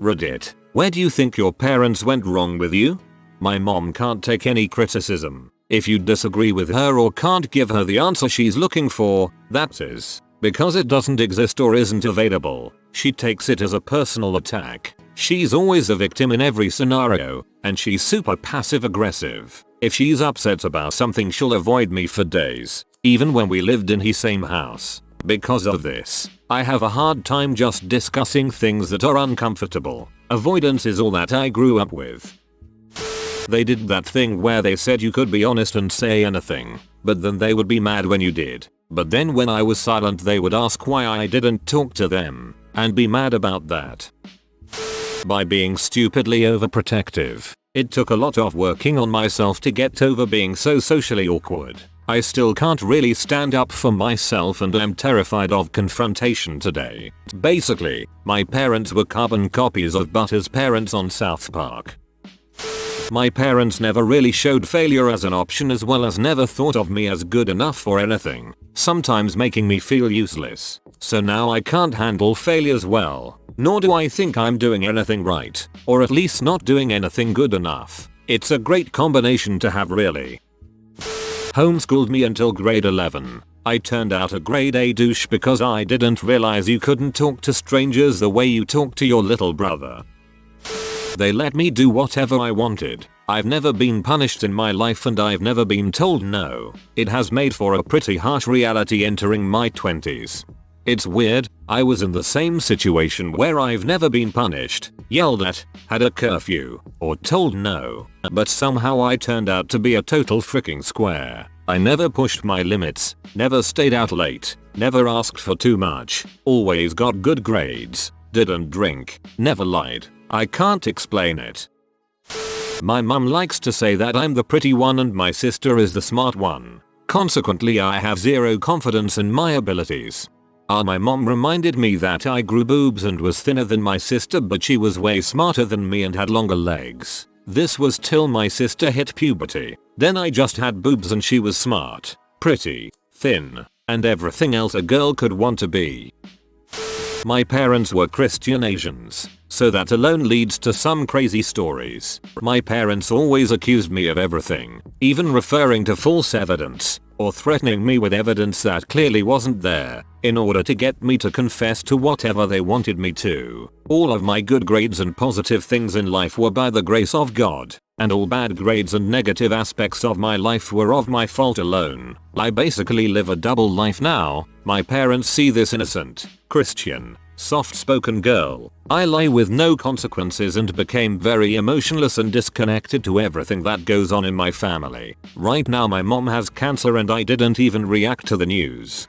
Reddit, where do you think your parents went wrong with you? My mom can't take any criticism. If you disagree with her or can't give her the answer she's looking for, that is because it doesn't exist or isn't available. She takes it as a personal attack. She's always a victim in every scenario, and she's super passive aggressive. If she's upset about something, she'll avoid me for days, even when we lived in the same house. Because of this, I have a hard time just discussing things that are uncomfortable. Avoidance is all that I grew up with. They did that thing where they said you could be honest and say anything, but then they would be mad when you did. But then when I was silent, they would ask why I didn't talk to them, and be mad about that. By being stupidly overprotective, it took a lot of working on myself to get over being so socially awkward. I still can't really stand up for myself and am terrified of confrontation today. Basically, my parents were carbon copies of Butter's parents on South Park. My parents never really showed failure as an option, as well as never thought of me as good enough for anything, sometimes making me feel useless. So now I can't handle failures well, nor do I think I'm doing anything right, or at least not doing anything good enough. It's a great combination to have, really. Homeschooled me until grade 11. I turned out a grade A douche because I didn't realize you couldn't talk to strangers the way you talk to your little brother. They let me do whatever I wanted. I've never been punished in my life, and I've never been told no. It has made for a pretty harsh reality entering my 20s. It's weird, I was in the same situation where I've never been punished, yelled at, had a curfew, or told no, but somehow I turned out to be a total freaking square. I never pushed my limits, never stayed out late, never asked for too much, always got good grades, didn't drink, never lied. I can't explain it. My mum likes to say that I'm the pretty one and my sister is the smart one. Consequently, I have zero confidence in my abilities. My mom reminded me that I grew boobs and was thinner than my sister, but she was way smarter than me and had longer legs. This was till my sister hit puberty. Then I just had boobs and she was smart, pretty, thin, and everything else a girl could want to be. My parents were Christian Asians, so that alone leads to some crazy stories. My parents always accused me of everything, even referring to false evidence, or threatening me with evidence that clearly wasn't there, in order to get me to confess to whatever they wanted me to. All of my good grades and positive things in life were by the grace of God, and all bad grades and negative aspects of my life were of my fault alone. I basically live a double life now. My parents see this innocent, Christian, soft-spoken girl. I lie with no consequences and became very emotionless and disconnected to everything that goes on in my family. Right now my mom has cancer and I didn't even react to the news.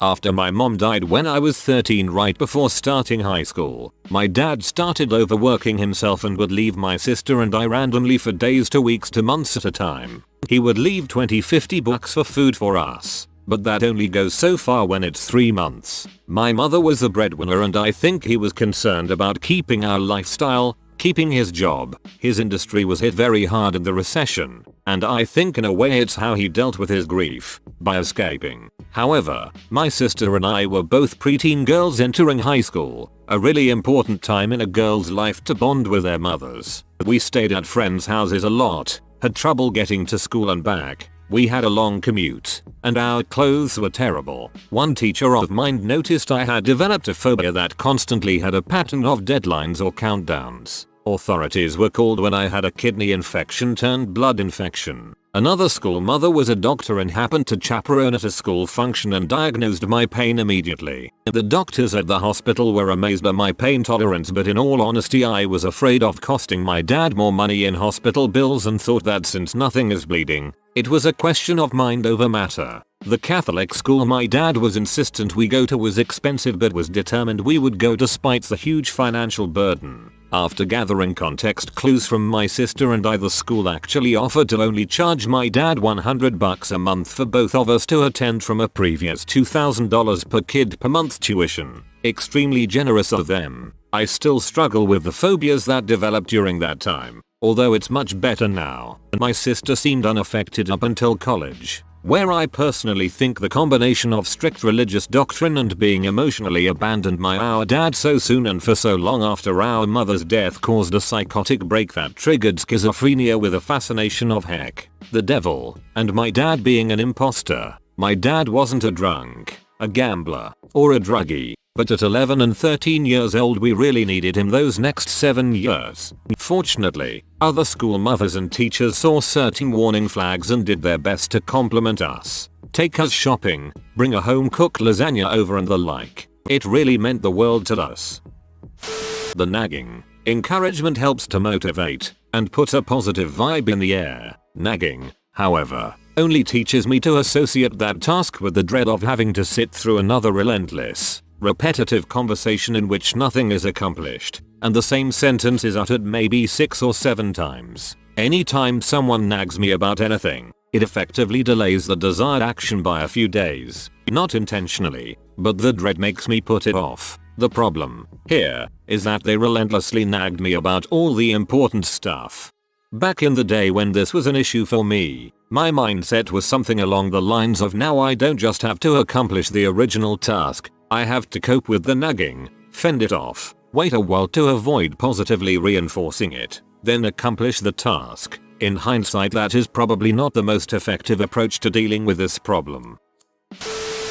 After my mom died when I was 13, right before starting high school, my dad started overworking himself and would leave my sister and I randomly for days to weeks to months at a time. He would leave $20-50 for food for us. But that only goes so far when it's 3 months. My mother was the breadwinner and I think he was concerned about keeping our lifestyle, keeping his job. His industry was hit very hard in the recession, and I think in a way it's how he dealt with his grief, by escaping. However, my sister and I were both preteen girls entering high school, a really important time in a girl's life to bond with their mothers. We stayed at friends' houses a lot, had trouble getting to school and back. We had a long commute, and our clothes were terrible. One teacher of mine noticed I had developed a phobia that constantly had a pattern of deadlines or countdowns. Authorities were called when I had a kidney infection turned blood infection. Another school mother was a doctor and happened to chaperone at a school function and diagnosed my pain immediately. The doctors at the hospital were amazed by my pain tolerance, but in all honesty I was afraid of costing my dad more money in hospital bills and thought that since nothing is bleeding, it was a question of mind over matter. The Catholic school my dad was insistent we go to was expensive but was determined we would go despite the huge financial burden. After gathering context clues from my sister and I, the school actually offered to only charge my dad $100 a month for both of us to attend from a previous $2,000 per kid per month tuition. Extremely generous of them. I still struggle with the phobias that developed during that time, although it's much better now. My sister seemed unaffected up until college. where I personally think the combination of strict religious doctrine and being emotionally abandoned by our dad so soon and for so long after our mother's death caused a psychotic break that triggered schizophrenia with a fascination of heck, the devil, and my dad being an imposter. My dad wasn't a drunk, a gambler, or a druggie, but at 11 and 13 years old we really needed him those next 7 years. Fortunately, other school mothers and teachers saw certain warning flags and did their best to compliment us, take us shopping, bring a home-cooked lasagna over and the like. It really meant the world to us. The nagging. Encouragement helps to motivate and put a positive vibe in the air. Nagging, however, only teaches me to associate that task with the dread of having to sit through another relentless, repetitive conversation in which nothing is accomplished, and the same sentence is uttered maybe 6 or 7 times. Anytime someone nags me about anything, it effectively delays the desired action by a few days. Not intentionally, but the dread makes me put it off. The problem here is that they relentlessly nagged me about all the important stuff. Back in the day when this was an issue for me, my mindset was something along the lines of now I don't just have to accomplish the original task, I have to cope with the nagging, fend it off, wait a while to avoid positively reinforcing it, then accomplish the task. In hindsight, that is probably not the most effective approach to dealing with this problem.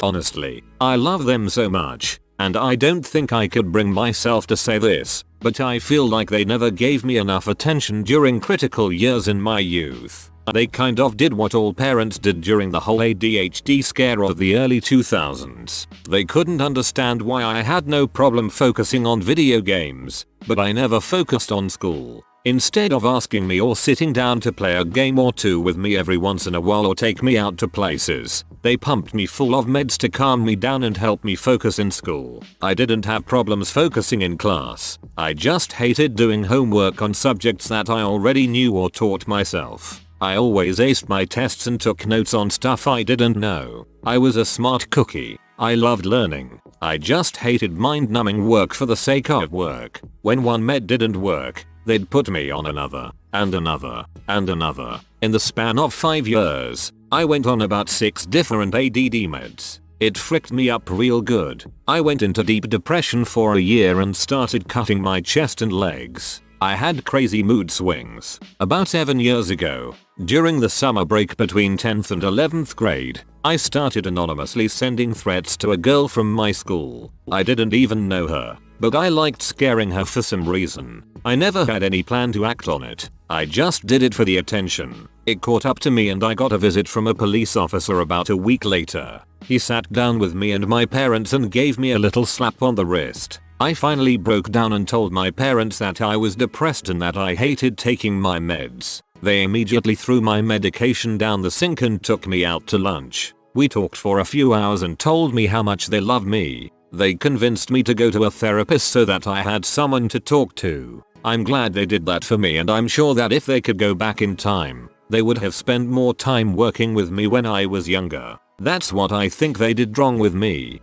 Honestly, I love them so much, and I don't think I could bring myself to say this, but I feel like they never gave me enough attention during critical years in my youth. They kind of did what all parents did during the whole ADHD scare of the early 2000s. They couldn't understand why I had no problem focusing on video games, but I never focused on school. Instead of asking me or sitting down to play a game or two with me every once in a while or take me out to places, they pumped me full of meds to calm me down and help me focus in school. I didn't have problems focusing in class. I just hated doing homework on subjects that I already knew or taught myself. I always aced my tests and took notes on stuff I didn't know. I was a smart cookie. I loved learning. I just hated mind-numbing work for the sake of work. When one med didn't work, they'd put me on another, and another, and another. In the span of 5 years, I went on about 6 different ADD meds. It fricked me up real good. I went into deep depression for a year and started cutting my chest and legs. I had crazy mood swings. About 7 years ago, during the summer break between 10th and 11th grade, I started anonymously sending threats to a girl from my school. I didn't even know her, but I liked scaring her for some reason. I never had any plan to act on it. I just did it for the attention. It caught up to me and I got a visit from a police officer about a week later. He sat down with me and my parents and gave me a little slap on the wrist. I finally broke down and told my parents that I was depressed and that I hated taking my meds. They immediately threw my medication down the sink and took me out to lunch. We talked for a few hours and told me how much they love me. They convinced me to go to a therapist so that I had someone to talk to. I'm glad they did that for me, and I'm sure that if they could go back in time, they would have spent more time working with me when I was younger. That's what I think they did wrong with me.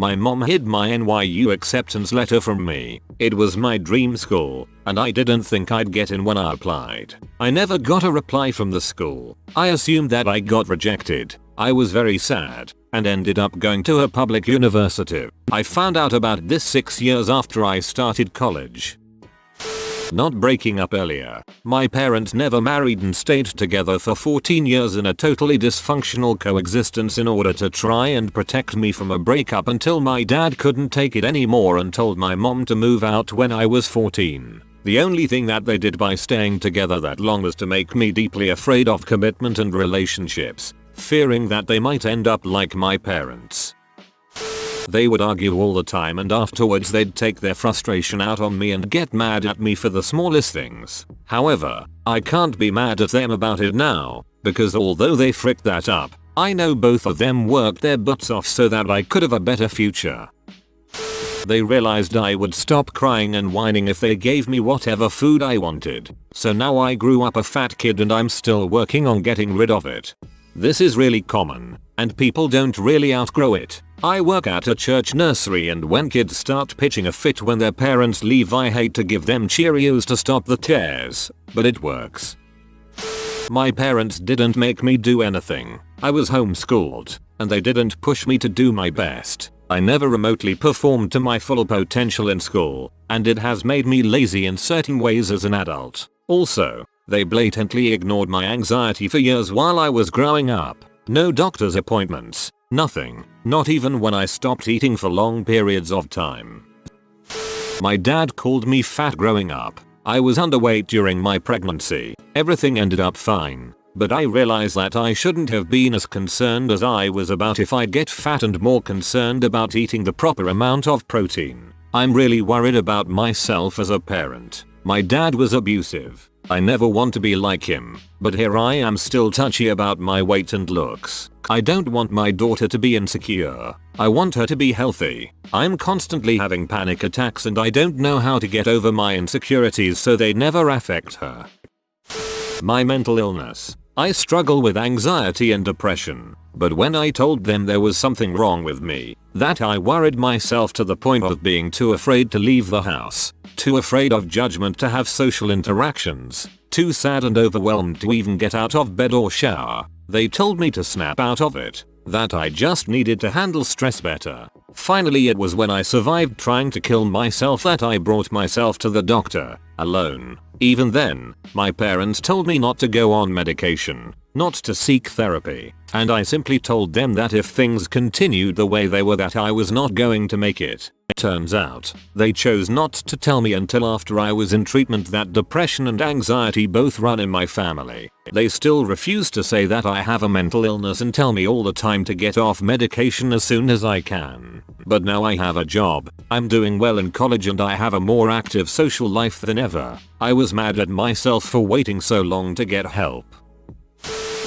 My mom hid my NYU acceptance letter from me. It was my dream school, and I didn't think I'd get in when I applied. I never got a reply from the school. I assumed that I got rejected. I was very sad, and ended up going to a public university. I found out about this 6 years after I started college. Not breaking up earlier. My parents never married and stayed together for 14 years in a totally dysfunctional coexistence in order to try and protect me from a breakup until my dad couldn't take it anymore and told my mom to move out when I was 14. The only thing that they did by staying together that long was to make me deeply afraid of commitment and relationships, fearing that they might end up like my parents. They would argue all the time and afterwards they'd take their frustration out on me and get mad at me for the smallest things. However, I can't be mad at them about it now, because although they fricked that up, I know both of them worked their butts off so that I could have a better future. They realized I would stop crying and whining if they gave me whatever food I wanted. So now I grew up a fat kid and I'm still working on getting rid of it. This is really common, and people don't really outgrow it. I work at a church nursery, and when kids start pitching a fit when their parents leave, I hate to give them Cheerios to stop the tears, but it works. My parents didn't make me do anything. I was homeschooled, and they didn't push me to do my best. I never remotely performed to my full potential in school, and it has made me lazy in certain ways as an adult. Also, they blatantly ignored my anxiety for years while I was growing up. No doctor's appointments, nothing, not even when I stopped eating for long periods of time. My dad called me fat growing up. I was underweight during my pregnancy. Everything ended up fine, but I realized that I shouldn't have been as concerned as I was about if I'd get fat and more concerned about eating the proper amount of protein. I'm really worried about myself as a parent. My dad was abusive. I never want to be like him, but here I am still touchy about my weight and looks. I don't want my daughter to be insecure. I want her to be healthy. I'm constantly having panic attacks and I don't know how to get over my insecurities so they never affect her. My mental illness. I struggle with anxiety and depression, but when I told them there was something wrong with me, that I worried myself to the point of being too afraid to leave the house, too afraid of judgment to have social interactions, too sad and overwhelmed to even get out of bed or shower, they told me to snap out of it, that I just needed to handle stress better. Finally, it was when I survived trying to kill myself that I brought myself to the doctor, alone. Even then, my parents told me not to go on medication, not to seek therapy, and I simply told them that if things continued the way they were that I was not going to make it. Turns out, they chose not to tell me until after I was in treatment that depression and anxiety both run in my family. They still refuse to say that I have a mental illness and tell me all the time to get off medication as soon as I can. But now I have a job, I'm doing well in college and I have a more active social life than ever. I was mad at myself for waiting so long to get help.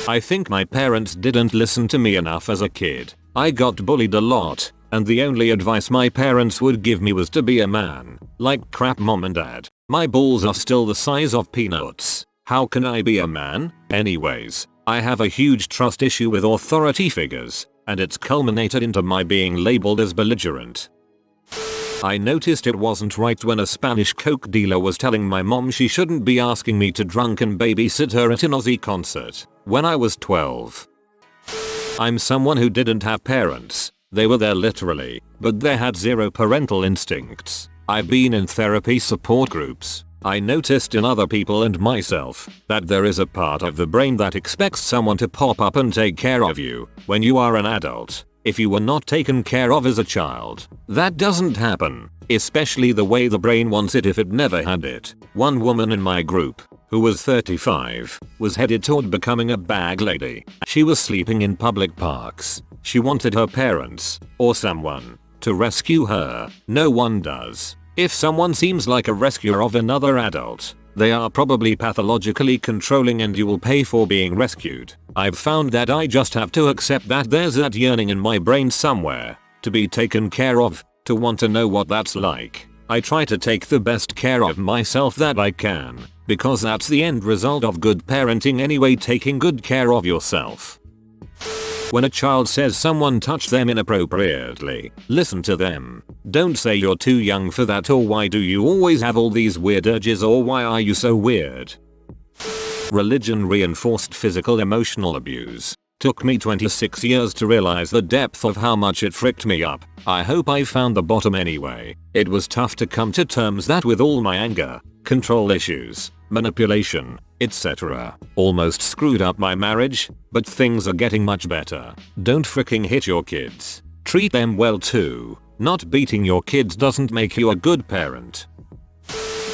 I think my parents didn't listen to me enough as a kid. I got bullied a lot, and the only advice my parents would give me was to be a man. Like crap, mom and dad. My balls are still the size of peanuts. How can I be a man? Anyways, I have a huge trust issue with authority figures, and it's culminated into my being labeled as belligerent. I noticed it wasn't right when a Spanish coke dealer was telling my mom she shouldn't be asking me to drunken babysit her at an Aussie concert when I was 12. I'm someone who didn't have parents. They were there literally, but they had zero parental instincts. I've been in therapy support groups. I noticed in other people and myself that there is a part of the brain that expects someone to pop up and take care of you when you are an adult. If you were not taken care of as a child, that doesn't happen, especially the way the brain wants it if it never had it. One woman in my group, who was 35, was headed toward becoming a bag lady. She was sleeping in public parks. She wanted her parents, or someone, to rescue her. No one does. If someone seems like a rescuer of another adult, they are probably pathologically controlling and you will pay for being rescued. I've found that I just have to accept that there's that yearning in my brain somewhere, to be taken care of, to want to know what that's like. I try to take the best care of myself that I can, because that's the end result of good parenting anyway, taking good care of yourself. When a child says someone touched them inappropriately, listen to them. Don't say you're too young for that, or why do you always have all these weird urges, or why are you so weird. Religion reinforced physical emotional abuse. Took me 26 years to realize the depth of how much it fricked me up. I hope I found the bottom anyway. It was tough to come to terms that with all my anger, control issues, manipulation, etc. almost screwed up my marriage, but things are getting much better. Don't freaking hit your kids. Treat them well too. Not beating your kids doesn't make you a good parent.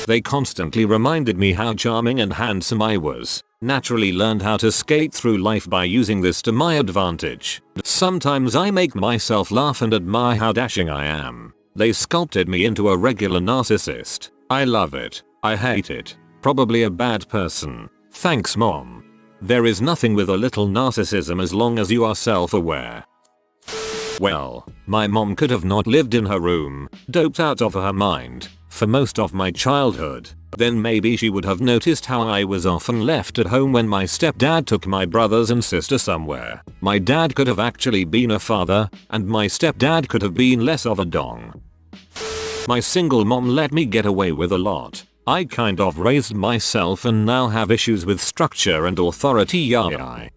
They constantly reminded me how charming and handsome I was. Naturally learned how to skate through life by using this to my advantage. Sometimes I make myself laugh and admire how dashing I am. They sculpted me into a regular narcissist. I love it. I hate it. Probably a bad person. Thanks, mom. There is nothing with a little narcissism as long as you are self-aware. Well, my mom could have not lived in her room, doped out of her mind, for most of my childhood. Then maybe she would have noticed how I was often left at home when my stepdad took my brothers and sister somewhere. My dad could have actually been a father, and my stepdad could have been less of a dong. My single mom let me get away with a lot. I kind of raised myself and now have issues with structure and authority. Yai.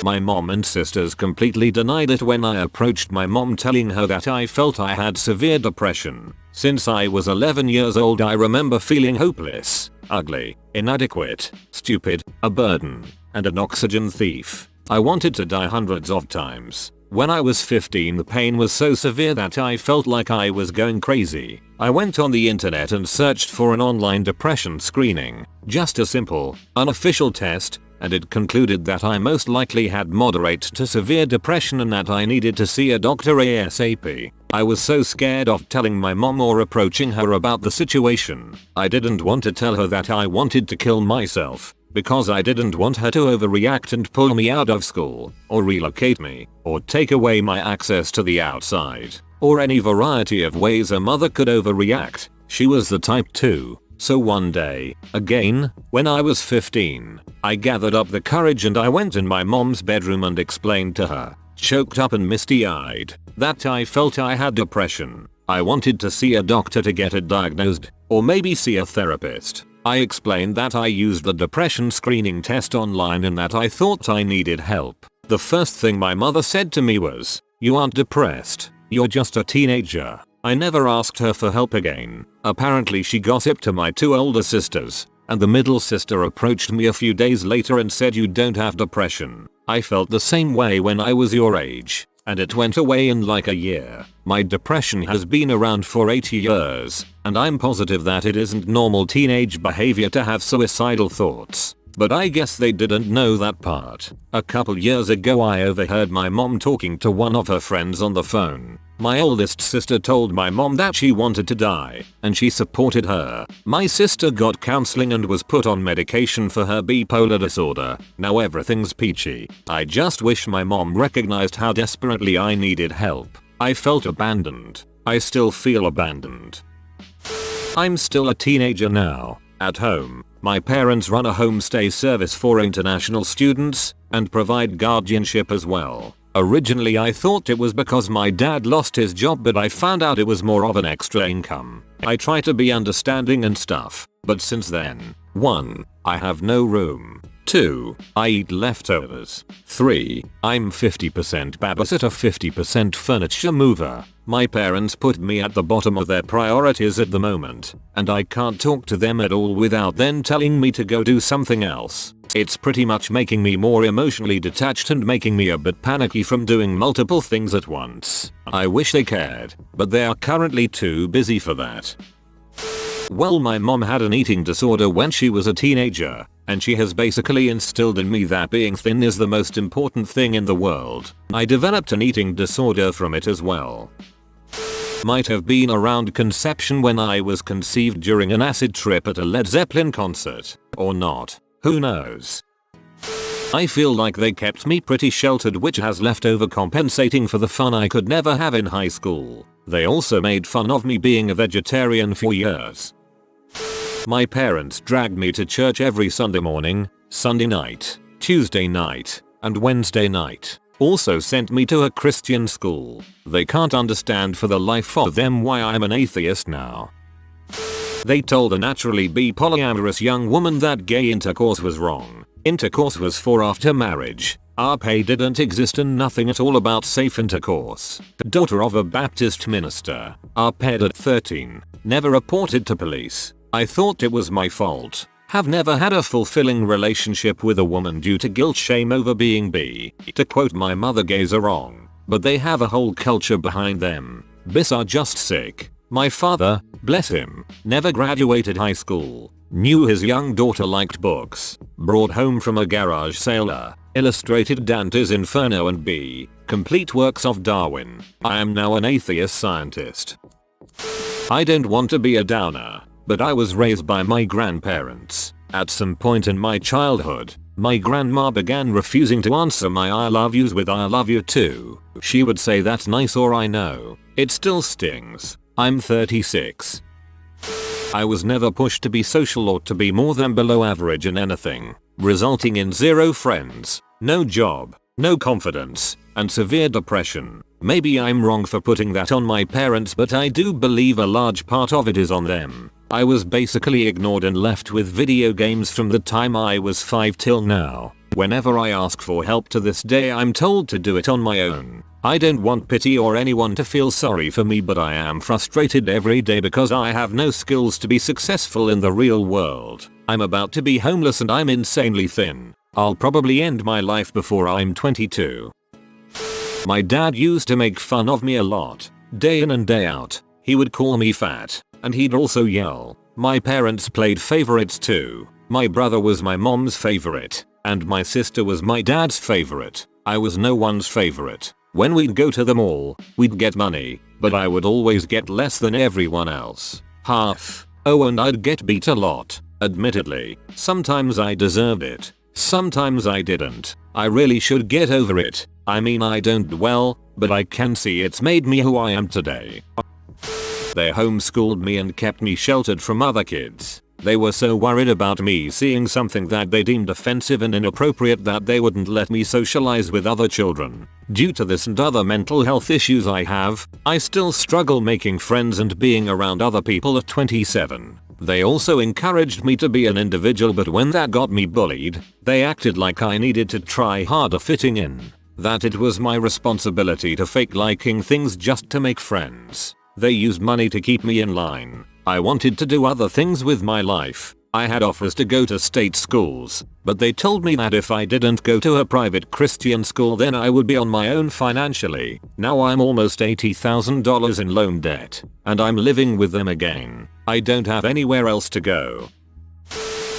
My mom and sisters completely denied it when I approached my mom telling her that I felt I had severe depression. Since I was 11 years old I remember feeling hopeless, ugly, inadequate, stupid, a burden, and an oxygen thief. I wanted to die hundreds of times. When I was 15 the pain was so severe that I felt like I was going crazy. I went on the internet and searched for an online depression screening. Just a simple, unofficial test, and it concluded that I most likely had moderate to severe depression and that I needed to see a doctor ASAP. I was so scared of telling my mom or approaching her about the situation. I didn't want to tell her that I wanted to kill myself, because I didn't want her to overreact and pull me out of school, or relocate me, or take away my access to the outside, or any variety of ways a mother could overreact. She was the type too. So one day, again, when I was 15, I gathered up the courage and I went in my mom's bedroom and explained to her, choked up and misty-eyed, that I felt I had depression. I wanted to see a doctor to get it diagnosed, or maybe see a therapist. I explained that I used the depression screening test online and that I thought I needed help. The first thing my mother said to me was, "You aren't depressed, you're just a teenager." I never asked her for help again. Apparently she gossiped to my 2 older sisters, and the middle sister approached me a few days later and said you don't have depression. I felt the same way when I was your age, and it went away in like a year. My depression has been around for 8 years, and I'm positive that it isn't normal teenage behavior to have suicidal thoughts. But I guess they didn't know that part. A couple years ago I overheard my mom talking to one of her friends on the phone. My oldest sister told my mom that she wanted to die, and she supported her. My sister got counseling and was put on medication for her bipolar disorder. Now everything's peachy. I just wish my mom recognized how desperately I needed help. I felt abandoned. I still feel abandoned. I'm still a teenager now. At home, my parents run a homestay service for international students and provide guardianship as well. Originally I thought it was because my dad lost his job, but I found out it was more of an extra income. I try to be understanding and stuff, but since then, 1. I have no room. 2. I eat leftovers. 3. I'm 50% babysitter, 50% furniture mover. My parents put me at the bottom of their priorities at the moment, and I can't talk to them at all without them telling me to go do something else. It's pretty much making me more emotionally detached and making me a bit panicky from doing multiple things at once. I wish they cared, but they are currently too busy for that. Well, my mom had an eating disorder when she was a teenager, and she has basically instilled in me that being thin is the most important thing in the world. I developed an eating disorder from it as well. Might have been around conception when I was conceived during an acid trip at a Led Zeppelin concert, or not. Who knows? I feel like they kept me pretty sheltered, which has left overcompensating for the fun I could never have in high school. They also made fun of me being a vegetarian for years. My parents dragged me to church every Sunday morning, Sunday night, Tuesday night, and Wednesday night. Also sent me to a Christian school. They can't understand for the life of them why I'm an atheist now. They told a naturally polyamorous young woman that gay intercourse was wrong. Intercourse was for after marriage. RP didn't exist and nothing at all about safe intercourse. Daughter of a Baptist minister. RP'd at 13. Never reported to police. I thought it was my fault. Have never had a fulfilling relationship with a woman due to guilt shame over being bi. To quote my mother, gays are wrong, but they have a whole culture behind them. Bis are just sick. My father, bless him, never graduated high school. Knew his young daughter liked books. Brought home from a garage sale illustrated Dante's Inferno and B. complete works of Darwin. I am now an atheist scientist. I don't want to be a downer, but I was raised by my grandparents. At some point in my childhood, my grandma began refusing to answer my I love yous with I love you too. She would say that's nice or I know. It still stings. I'm 36. I was never pushed to be social or to be more than below average in anything, resulting in 0 friends, no job, no confidence, and severe depression. Maybe I'm wrong for putting that on my parents, but I do believe a large part of it is on them. I was basically ignored and left with video games from the time I was 5 till now. Whenever I ask for help to this day, I'm told to do it on my own. I don't want pity or anyone to feel sorry for me, but I am frustrated every day because I have no skills to be successful in the real world. I'm about to be homeless and I'm insanely thin. I'll probably end my life before I'm 22. My dad used to make fun of me a lot. Day in and day out. He would call me fat. And he'd also yell. My parents played favorites too. My brother was my mom's favorite. And my sister was my dad's favorite. I was no one's favorite. When we'd go to the mall, we'd get money. But I would always get less than everyone else. Half. Oh, and I'd get beat a lot. Admittedly. Sometimes I deserved it. Sometimes I didn't. I really should get over it. I mean, I don't dwell, but I can see it's made me who I am today. They homeschooled me and kept me sheltered from other kids. They were so worried about me seeing something that they deemed offensive and inappropriate that they wouldn't let me socialize with other children. Due to this and other mental health issues I have, I still struggle making friends and being around other people at 27. They also encouraged me to be an individual, but when that got me bullied, they acted like I needed to try harder fitting in. That it was my responsibility to fake liking things just to make friends. They used money to keep me in line. I wanted to do other things with my life. I had offers to go to state schools, but they told me that if I didn't go to a private Christian school then I would be on my own financially. Now I'm almost $80,000 in loan debt, and I'm living with them again. I don't have anywhere else to go.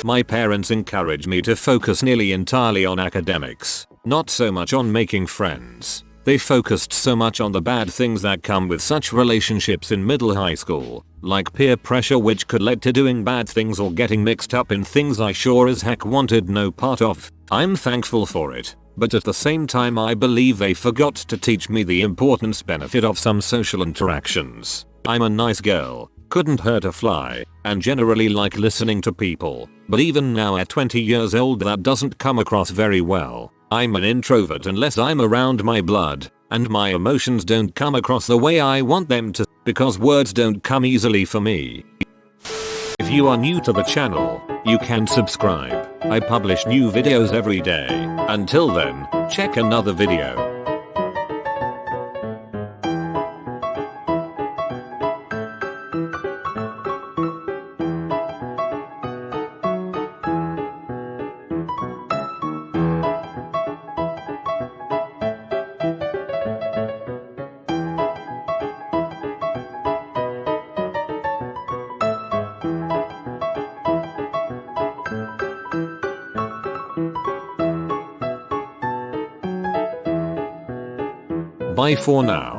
My parents encouraged me to focus nearly entirely on academics, not so much on making friends. They focused so much on the bad things that come with such relationships in middle high school, like peer pressure, which could lead to doing bad things or getting mixed up in things I sure as heck wanted no part of. I'm thankful for it, but at the same time I believe they forgot to teach me the benefit of some social interactions. I'm a nice girl, couldn't hurt a fly, and generally like listening to people, but even now at 20 years old that doesn't come across very well. I'm an introvert unless I'm around my blood, and my emotions don't come across the way I want them to, because words don't come easily for me. If you are new to the channel, you can subscribe. I publish new videos every day. Until then, check another video. Bye for now.